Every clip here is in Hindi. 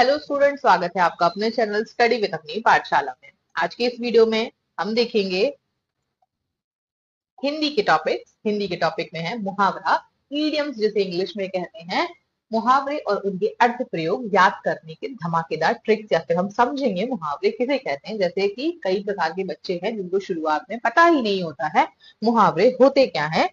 हेलो स्टूडेंट, स्वागत है आपका अपने चैनल स्टडी विद अपनी पाठशाला में। आज के इस वीडियो में हम देखेंगे हिंदी के टॉपिक में है मुहावरा, ईडियम्स जिसे इंग्लिश में कहते हैं। मुहावरे और उनके अर्थ प्रयोग याद करने के धमाकेदार ट्रिक्स, या फिर हम समझेंगे मुहावरे किसे कहते हैं। जैसे कि कई प्रकार के बच्चे हैं जिनको शुरुआत में पता ही नहीं होता है मुहावरे होते क्या है।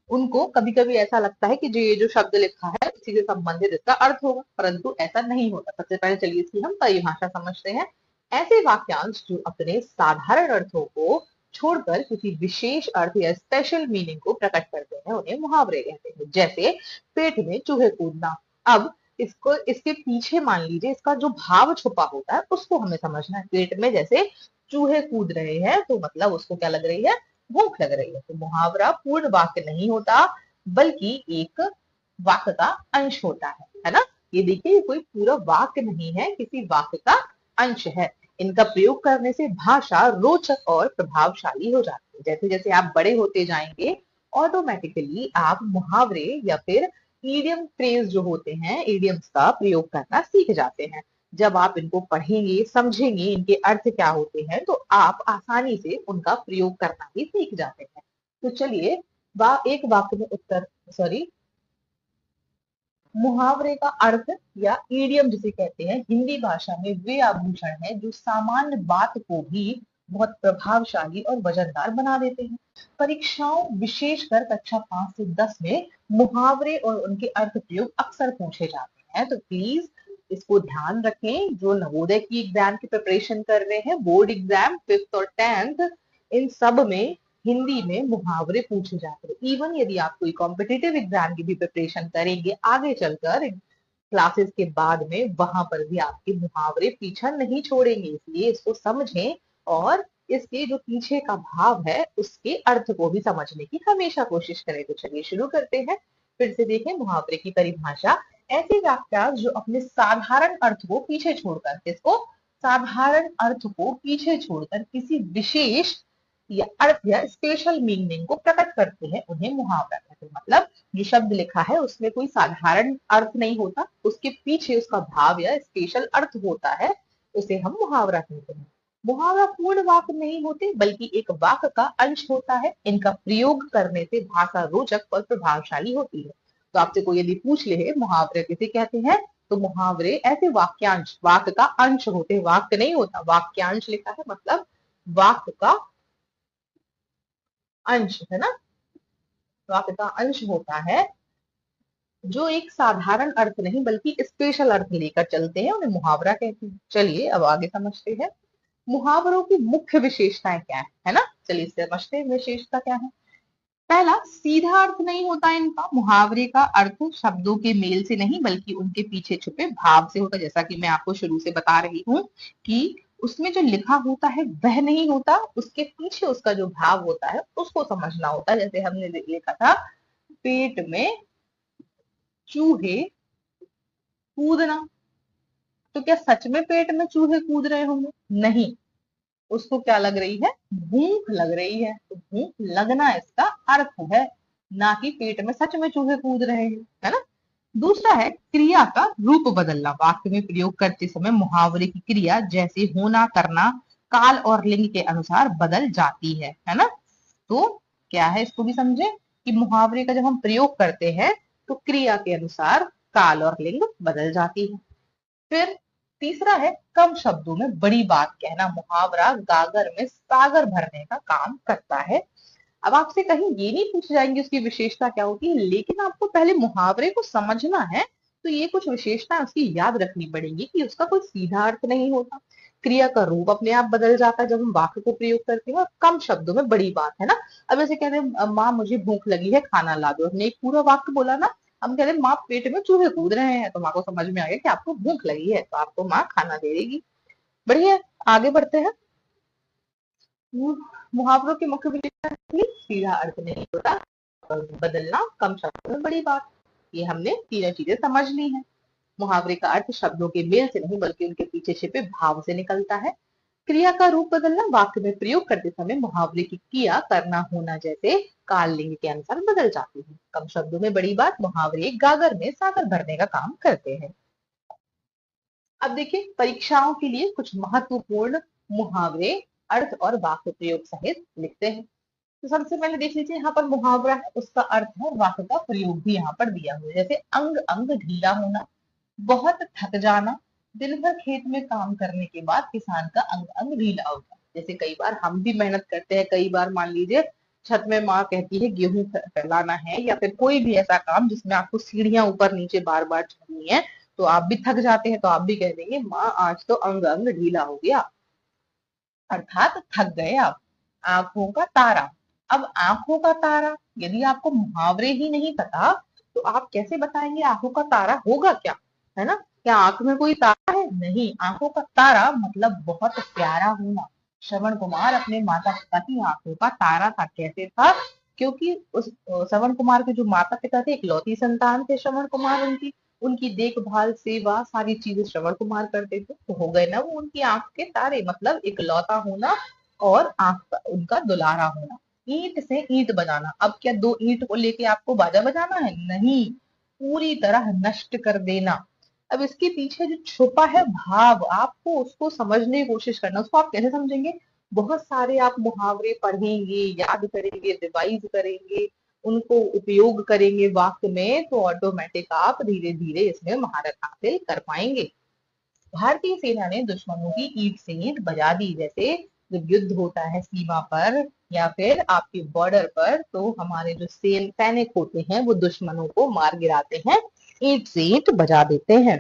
उनको कभी कभी ऐसा लगता है कि जो ये जो शब्द लिखा है उसी से संबंधित इसका अर्थ होगा, परंतु ऐसा नहीं होता। सबसे पहले चलिए इसकी हम परिभाषा समझते हैं। ऐसे वाक्यांश जो अपने साधारण अर्थों को छोड़कर किसी विशेष अर्थ या स्पेशल मीनिंग को प्रकट करते हैं उन्हें मुहावरे कहते हैं। जैसे पेट में चूहे कूदना। अब इसको इसके पीछे मान लीजिए इसका जो भाव छुपा होता है उसको हमें समझना है। पेट में जैसे चूहे कूद रहे हैं तो मतलब उसको क्या लग रही है, भूख लग रही है। तो मुहावरा पूर्ण वाक्य नहीं होता बल्कि एक वाक्य का अंश होता है ना। ये देखिए, ये कोई पूरा वाक्य नहीं है, किसी वाक्य का अंश है। इनका प्रयोग करने से भाषा रोचक और प्रभावशाली हो जाती है। जैसे जैसे आप बड़े होते जाएंगे ऑटोमेटिकली आप मुहावरे या फिर ईडियम फ्रेज जो होते हैं, ईडियम्स का प्रयोग करना सीख जाते हैं। जब आप इनको पढ़ेंगे, समझेंगे इनके अर्थ क्या होते हैं, तो आप आसानी से उनका प्रयोग करना भी सीख जाते हैं। तो चलिए एक वाक्य में उत्तर सॉरी मुहावरे का अर्थ या ईडियम जिसे कहते हैं हिंदी भाषा में वे आभूषण हैं जो सामान्य बात को भी बहुत प्रभावशाली और वजनदार बना देते हैं। परीक्षाओं विशेषकर कक्षा 5 से 10 में मुहावरे और उनके अर्थ प्रयोग अक्सर पूछे जाते हैं। तो प्लीज इसको ध्यान रखें। जो नवोदय की एग्जाम की प्रिपरेशन कर रहे हैं, बोर्ड एग्जाम 5th और 10th, इन सब में हिंदी में मुहावरे पूछे जाते हैं। इवन यदि आप कोई कॉम्पिटिटिव एग्जाम की भी प्रिपरेशन करेंगे आगे चलकर क्लासेस के बाद में, वहां पर भी आपके मुहावरे पीछा नहीं छोड़ेंगे। इसलिए इसको समझें और इसके जो पीछे का भाव है उसके अर्थ को भी समझने की हमेशा कोशिश करें। तो चलिए शुरू करते हैं। फिर से देखें मुहावरे की परिभाषा। ऐसे वाक्यांश जो अपने साधारण अर्थ को पीछे छोड़कर, किसको, साधारण अर्थ को पीछे छोड़कर किसी विशेष या अर्थ या स्पेशल मीनिंग को प्रकट करते हैं उन्हें मुहावरा कहते हैं। मतलब जो शब्द लिखा है उसमें कोई साधारण अर्थ नहीं होता, उसके पीछे उसका भाव या स्पेशल अर्थ होता है, उसे हम मुहावरा कहते हैं। मुहावरा पूर्ण वाक्य नहीं होते बल्कि एक वाक्य का अंश होता है। इनका प्रयोग करने से भाषा रोचक और प्रभावशाली होती है। तो आपसे कोई यदि पूछ ले मुहावरे किसे कहते हैं, तो मुहावरे ऐसे वाक्यांश, वाक्य का अंश होते, वाक्य नहीं होता। वाक्यांश लिखा है मतलब वाक्य का अंश है ना, वाक्य का अंश होता है जो एक साधारण अर्थ नहीं बल्कि स्पेशल अर्थ लेकर चलते हैं, उन्हें मुहावरा कहते हैं। चलिए अब आगे समझते हैं मुहावरों की मुख्य विशेषताएं क्या है ना। चलिए समझते हैं विशेषता क्या है। पहला, सीधा अर्थ नहीं होता इनका। मुहावरे का अर्थ शब्दों के मेल से नहीं बल्कि उनके पीछे छुपे भाव से होता है। जैसा कि मैं आपको शुरू से बता रही हूँ कि उसमें जो लिखा होता है वह नहीं होता, उसके पीछे उसका जो भाव होता है उसको समझना होता है। जैसे हमने लिखा था पेट में चूहे कूदना, तो क्या सच में पेट में चूहे कूद रहे होंगे? नहीं, उसको क्या लग रही है, भूख लग रही है। तो भूख लगना इसका अर्थ है, ना कि पेट में सच में चूहे कूद रहे हैं, है ना। दूसरा है क्रिया का रूप बदलना। वाक्य में प्रयोग करते समय मुहावरे की क्रिया जैसे होना, करना, काल और लिंग के अनुसार बदल जाती है ना। तो क्या है, इसको भी समझे कि मुहावरे का जब हम प्रयोग करते हैं तो क्रिया के अनुसार काल और लिंग बदल जाती है। फिर तीसरा है कम शब्दों में बड़ी बात कहना। मुहावरा गागर में सागर भरने का काम करता है। अब आपसे कहीं ये नहीं पूछ जाएंगे उसकी विशेषता क्या होती है, लेकिन आपको पहले मुहावरे को समझना है। तो ये कुछ विशेषता उसकी याद रखनी पड़ेगी कि उसका कोई सीधा अर्थ नहीं होता, क्रिया का रूप अपने आप बदल जाता है जब हम वाक्य को प्रयोग करते हैं, और कम शब्दों में बड़ी बात है ना। अब ऐसे कहते हैं माँ मुझे भूख लगी है खाना ला दो, हमने एक पूरा वाक्य बोला ना। हम कह रहे हैं माँ पेट में चूहे कूद रहे हैं, तो माँ को समझ में आ गया कि आपको भूख लगी है, तो आपको माँ खाना दे देगी। बढ़िया, आगे बढ़ते हैं। मुहावरों की मुख्य विशेषता सीधा अर्थ नहीं होता, बदलना, कम शब्दों में बड़ी बात। ये हमने तीनों चीजें समझ ली हैं। मुहावरे का अर्थ शब्दों के मेल से नहीं बल्कि उनके पीछे छिपे भाव से निकलता है। क्रिया का रूप बदलना, वाक्य में प्रयोग करते समय मुहावरे की क्रिया करना, होना जैसे काल लिंग के अनुसार बदल जाती है। कम शब्दों में बड़ी बात, मुहावरे गागर में सागर भरने का काम करते हैं। अब देखिए परीक्षाओं के लिए कुछ महत्वपूर्ण मुहावरे अर्थ और वाक्य प्रयोग सहित लिखते हैं। तो सबसे पहले देख लीजिए यहाँ पर मुहावरा है, उसका अर्थ है और वाक्य का प्रयोग भी यहाँ पर दिया हुआ है। जैसे अंग अंग ढीला होना, बहुत थक जाना, दिन भर खेत में काम करने के बाद किसान का अंग अंग ढीला होता है। जैसे कई बार हम भी मेहनत करते हैं, कई बार मान लीजिए छत में माँ कहती है गेहूं फैलाना है या फिर कोई भी ऐसा काम जिसमें आपको सीढ़ियां ऊपर नीचे बार बार चढ़नी है, तो आप भी थक जाते हैं, तो आप भी कह देंगे माँ आज तो अंग अंग ढीला हो गया, अर्थात थक गए आप। आंखों का तारा। अब आंखों का तारा, यदि आपको मुहावरे ही नहीं पता तो आप कैसे बताएंगे आंखों का तारा होगा क्या, है ना? क्या आंख में कोई तारा है? नहीं, आंखों का तारा मतलब बहुत प्यारा होना। श्रवण कुमार अपने माता पिता की आंखों का तारा था। कैसे था? क्योंकि उस श्रवण कुमार के जो माता पिता थे इकलौती संतान थे श्रवण कुमार, उनकी उनकी देखभाल सेवा सारी चीजें श्रवण कुमार करते थे, तो हो गए ना वो उनकी आंख के तारे, मतलब इकलौता होना और आंख का उनका दुलारा होना। ईंट से ईंट बनाना, अब क्या दो ईंट को लेके आपको बाजा बजाना है? नहीं, पूरी तरह नष्ट कर देना। अब इसके पीछे जो छुपा है भाव, आपको उसको समझने की कोशिश करना। उसको आप कैसे समझेंगे? बहुत सारे आप मुहावरे पढ़ेंगे, याद करेंगे, रिवाइज करेंगे, उनको उपयोग करेंगे वाक्य में, तो ऑटोमेटिक आप धीरे धीरे इसमें महारत हासिल कर पाएंगे। भारतीय सेना ने दुश्मनों की ईंट से ईंट बजा दी। जैसे जब युद्ध होता है सीमा पर या फिर आपके बॉर्डर पर, तो हमारे जो सैनिक होते हैं वो दुश्मनों को मार गिराते हैं, ईंट से ईंट बजा देते हैं।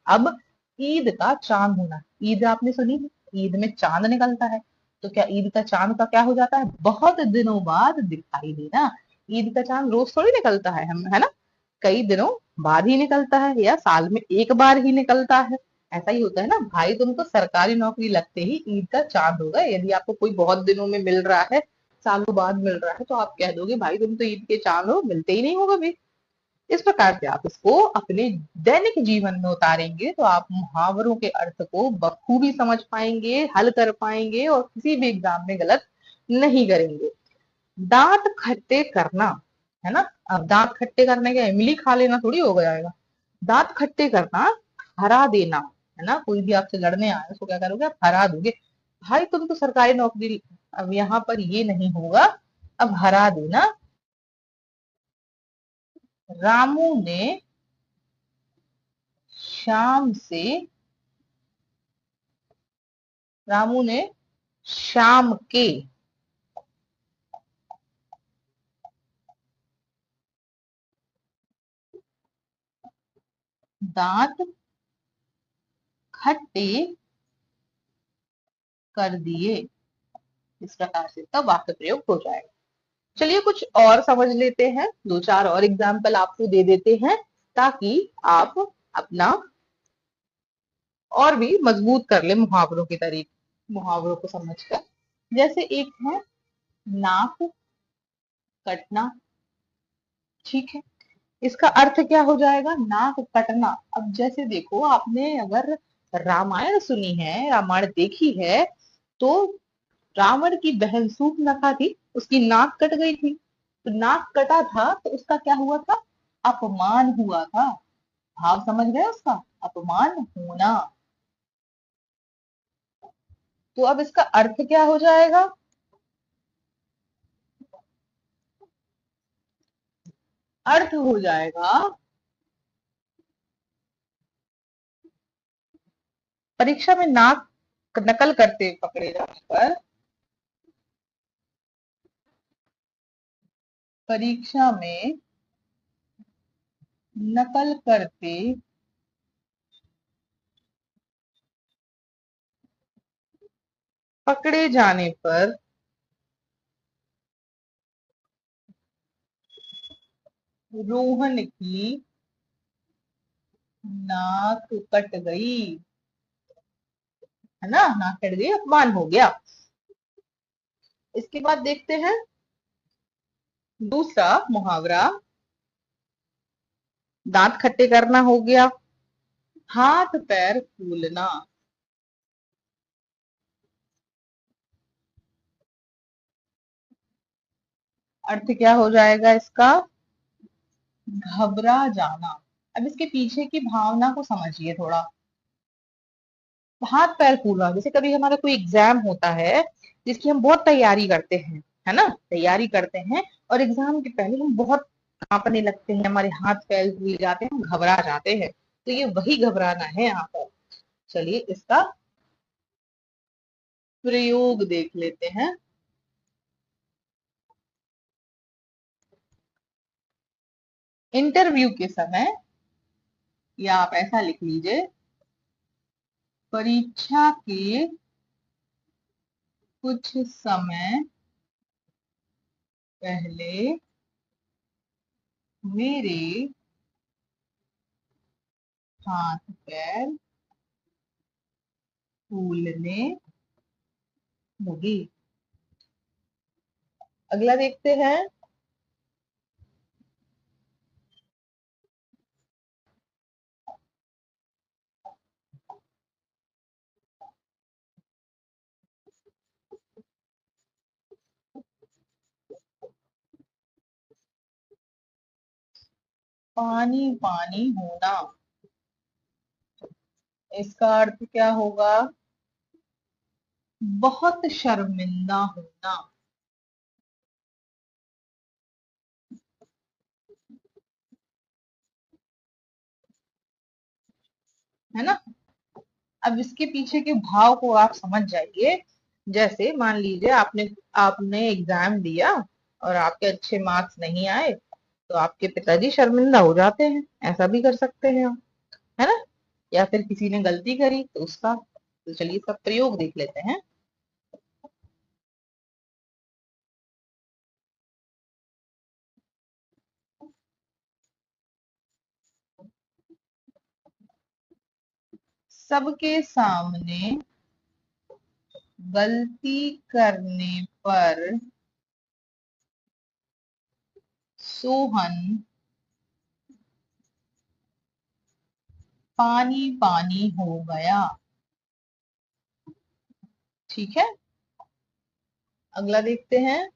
अब ईद का चांद होना, ईद आपने सुनी है, ईद में चांद निकलता है, तो क्या ईद का चांद का क्या हो जाता है? बहुत दिनों बाद दिखाई देना। ईद का चांद रोज थोड़ी निकलता है, हम है ना, कई दिनों बाद ही निकलता है या साल में एक बार ही निकलता है। ऐसा ही होता है ना भाई, तुम तो सरकारी नौकरी लगते ही ईद का चांद होगा। यदि आपको कोई बहुत दिनों में मिल रहा है, सालों बाद मिल रहा है, तो आप कह दोगे भाई तुम तो ईद के चांद हो, मिलते ही नहीं होगा भी। इस प्रकार से आप इसको अपने दैनिक जीवन में उतारेंगे तो आप मुहावरों के अर्थ को बखूबी समझ पाएंगे, हल कर पाएंगे और किसी भी एग्जाम में गलत नहीं करेंगे। दांत खट्टे करना, है ना? अब दांत खट्टे करने का इमली खा लेना थोड़ी हो जाएगा। दांत खट्टे करना, हरा देना, है ना? कोई भी आपसे लड़ने आए उसको क्या करोगे? आप हरा दोगे। भाई तुम तो सरकारी नौकरी, अब यहाँ पर ये नहीं होगा, अब हरा देना। रामू ने शाम से रामू ने शाम के दांत खट्टे कर दिए। इस प्रकार से इसका वाक्य प्रयोग हो जाएगा। चलिए कुछ और समझ लेते हैं, दो चार और एग्जाम्पल आपको दे देते हैं ताकि आप अपना और भी मजबूत कर ले मुहावरों के तरीके, मुहावरों को समझकर। जैसे एक है नाक कटना, ठीक है, इसका अर्थ क्या हो जाएगा? नाक कटना। अब जैसे देखो, आपने अगर रामायण सुनी है, रामायण देखी है, तो रावण की बहन सूर्पनखा थी, उसकी नाक कट गई थी। तो नाक कटा था तो उसका क्या हुआ था? अपमान हुआ था। भाव समझ गए उसका? अपमान होना। तो अब इसका अर्थ क्या हो जाएगा? अर्थ हो जाएगा परीक्षा में नाक नकल करते पकड़े जाने पर, परीक्षा में नकल करते पकड़े जाने पर रोहन की नाक कट गई, है ना? नाक कट गई, अपमान हो गया। इसके बाद देखते हैं दूसरा मुहावरा, दांत खट्टे करना हो गया, हाथ पैर फूलना। अर्थ क्या हो जाएगा इसका? घबरा जाना। अब इसके पीछे की भावना को समझिए थोड़ा। हाथ पैर फूलना, जैसे कभी हमारा कोई एग्जाम होता है जिसकी हम बहुत तैयारी करते हैं, है ना, तैयारी करते हैं और एग्जाम के पहले हम बहुत कांपने लगते हैं, हमारे हाथ पैर फूल जाते हैं, हम घबरा जाते हैं, तो ये वही घबराना है यहाँ पर। चलिए इसका प्रयोग देख लेते हैं। इंटरव्यू के समय, या आप ऐसा लिख लीजिए, परीक्षा के कुछ समय पहले मेरे हाथ पैर फूलने लगे। अगला देखते हैं। पानी पानी होना, इसका अर्थ क्या होगा? बहुत शर्मिंदा होना, है ना। अब इसके पीछे के भाव को आप समझ जाइए। जैसे मान लीजिए आपने आपने एग्जाम दिया और आपके अच्छे मार्क्स नहीं आए, तो आपके पिताजी शर्मिंदा हो जाते हैं, ऐसा भी कर सकते हैं आप, है ना। या फिर किसी ने गलती करी तो उसका, तो चलिए इसका प्रयोग देख लेते हैं। सबके सामने गलती करने पर सोहन पानी पानी हो गया। ठीक है, अगला देखते हैं।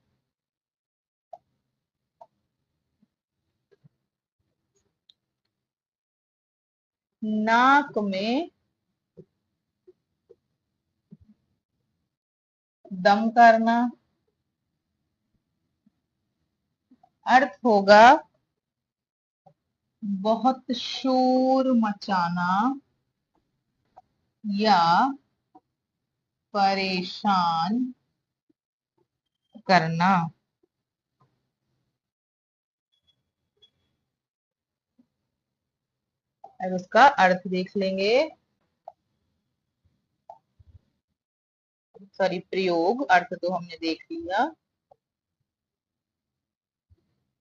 नाक में दम करना, अर्थ होगा बहुत शोर मचाना या परेशान करना। अब उसका अर्थ देख लेंगे। सॉरी, प्रयोग, अर्थ तो हमने देख लिया।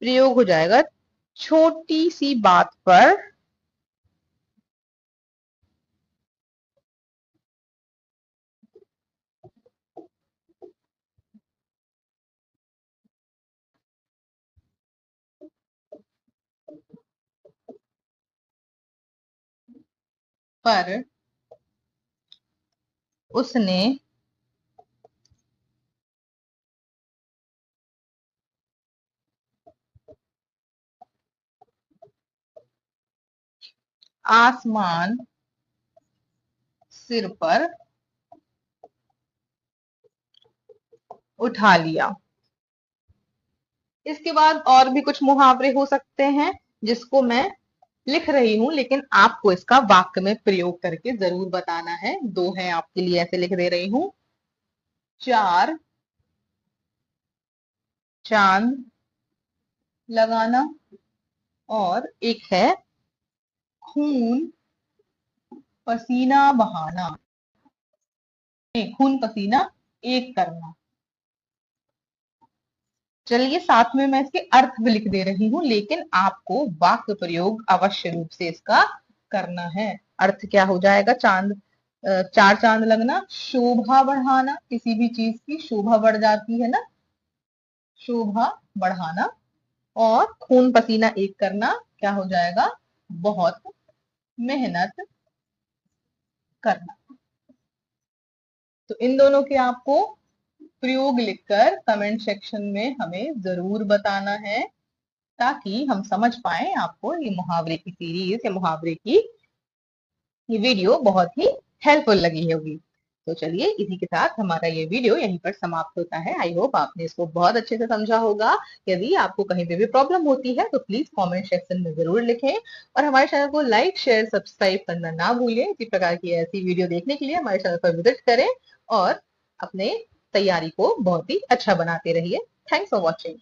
प्रयोग हो जाएगा छोटी सी बात पर उसने आसमान सिर पर उठा लिया। इसके बाद और भी कुछ मुहावरे हो सकते हैं जिसको मैं लिख रही हूं, लेकिन आपको इसका वाक्य में प्रयोग करके जरूर बताना है। दो हैं आपके लिए, ऐसे लिख दे रही हूं। चार चांद लगाना, और एक है खून पसीना बहाना, नहीं, खून पसीना एक करना। चलिए साथ में मैं इसके अर्थ भी लिख दे रही हूँ, लेकिन आपको वाक्य प्रयोग अवश्य रूप से इसका करना है। अर्थ क्या हो जाएगा? चांद, चार चांद लगना, शोभा बढ़ाना, किसी भी चीज की शोभा बढ़ जाती है ना, शोभा बढ़ाना। और खून पसीना एक करना क्या हो जाएगा? बहुत मेहनत करना। तो इन दोनों के आपको प्रयोग लिखकर कमेंट सेक्शन में हमें जरूर बताना है, ताकि हम समझ पाए आपको ये मुहावरे की सीरीज या मुहावरे की ये वीडियो बहुत ही हेल्पफुल लगी होगी। तो चलिए इसी के साथ हमारा ये वीडियो यहीं पर समाप्त होता है। आई होप आपने इसको बहुत अच्छे से समझा होगा। यदि आपको कहीं पे भी प्रॉब्लम होती है तो प्लीज कमेंट सेक्शन में जरूर लिखें और हमारे चैनल को लाइक शेयर सब्सक्राइब करना ना भूलें। इसी प्रकार की ऐसी वीडियो देखने के लिए हमारे चैनल पर विजिट करें और अपने तैयारी को बहुत ही अच्छा बनाते रहिए। Thanks for watching.